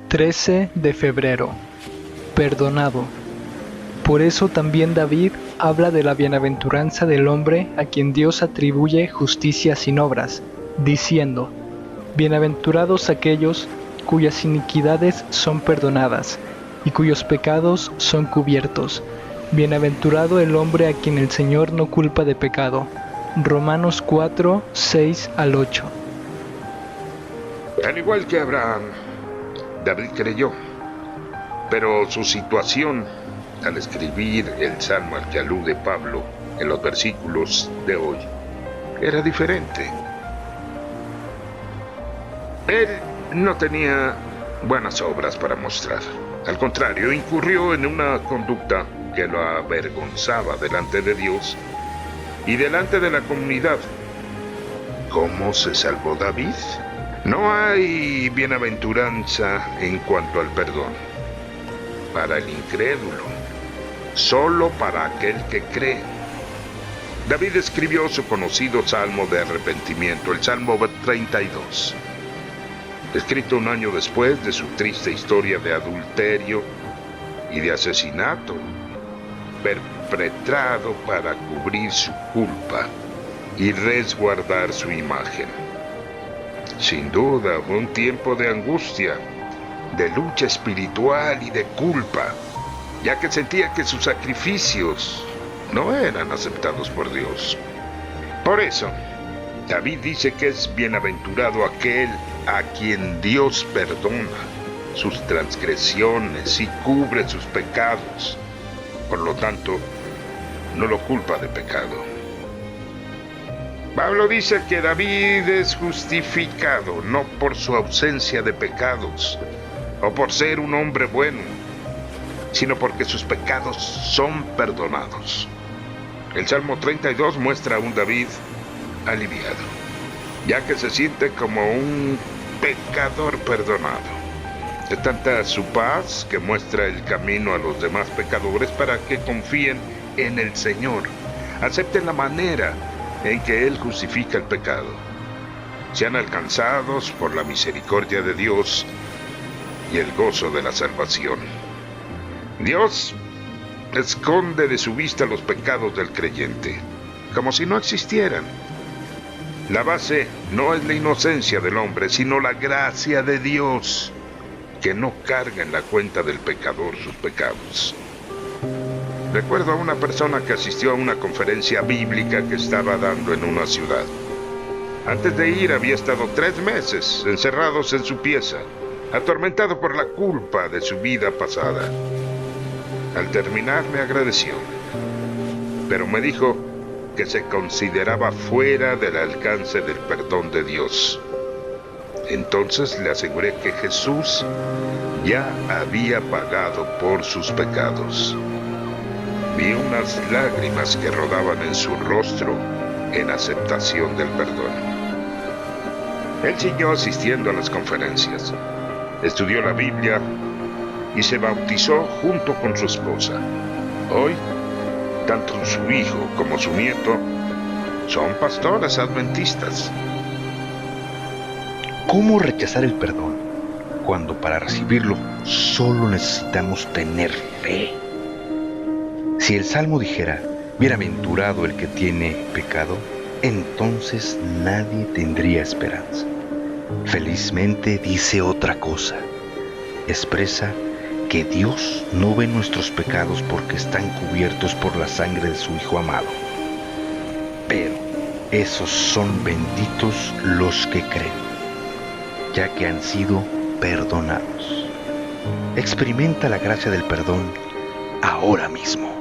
13 de febrero. Perdonado. Por eso también David habla de la bienaventuranza del hombre a quien Dios atribuye justicia sin obras, diciendo: Bienaventurados aquellos cuyas iniquidades son perdonadas y cuyos pecados son cubiertos. Bienaventurado el hombre a quien el Señor no culpa de pecado. Romanos 4, 6 al 8. Al igual que Abraham, David creyó, pero su situación al escribir el salmo al que alude Pablo en los versículos de hoy era diferente. Él no tenía buenas obras para mostrar. Al contrario, incurrió en una conducta que lo avergonzaba delante de Dios y delante de la comunidad. ¿Cómo se salvó David? No hay bienaventuranza en cuanto al perdón para el incrédulo, solo para aquel que cree. David escribió su conocido salmo de arrepentimiento, el Salmo 32, escrito un año después de su triste historia de adulterio y de asesinato, perpetrado para cubrir su culpa y resguardar su imagen. Sin duda, fue un tiempo de angustia, de lucha espiritual y de culpa, ya que sentía que sus sacrificios no eran aceptados por Dios. Por eso, David dice que es bienaventurado aquel a quien Dios perdona sus transgresiones y cubre sus pecados. Por lo tanto, no lo culpa de pecado. Pablo dice que David es justificado no por su ausencia de pecados o por ser un hombre bueno, sino porque sus pecados son perdonados. El Salmo 32 muestra a un David aliviado, ya que se siente como un pecador perdonado. Es tanta su paz que muestra el camino a los demás pecadores para que confíen en el Señor, acepten la manera en que Él justifica el pecado, sean alcanzados por la misericordia de Dios y el gozo de la salvación. Dios esconde de su vista los pecados del creyente, como si no existieran. La base no es la inocencia del hombre, sino la gracia de Dios, que no carga en la cuenta del pecador sus pecados. Recuerdo a una persona que asistió a una conferencia bíblica que estaba dando en una ciudad. Antes de ir había estado 3 meses encerrados en su pieza, atormentado por la culpa de su vida pasada. Al terminar me agradeció, pero me dijo que se consideraba fuera del alcance del perdón de Dios. Entonces le aseguré que Jesús ya había pagado por sus pecados. Vi unas lágrimas que rodaban en su rostro en aceptación del perdón. Él siguió asistiendo a las conferencias, estudió la Biblia y se bautizó junto con su esposa. Hoy, tanto su hijo como su nieto son pastores adventistas. ¿Cómo rechazar el perdón cuando para recibirlo solo necesitamos tener fe? Si el Salmo dijera, bienaventurado el que tiene pecado, entonces nadie tendría esperanza. Felizmente dice otra cosa. Expresa que Dios no ve nuestros pecados porque están cubiertos por la sangre de su Hijo amado. Pero esos son benditos los que creen, ya que han sido perdonados. Experimenta la gracia del perdón ahora mismo.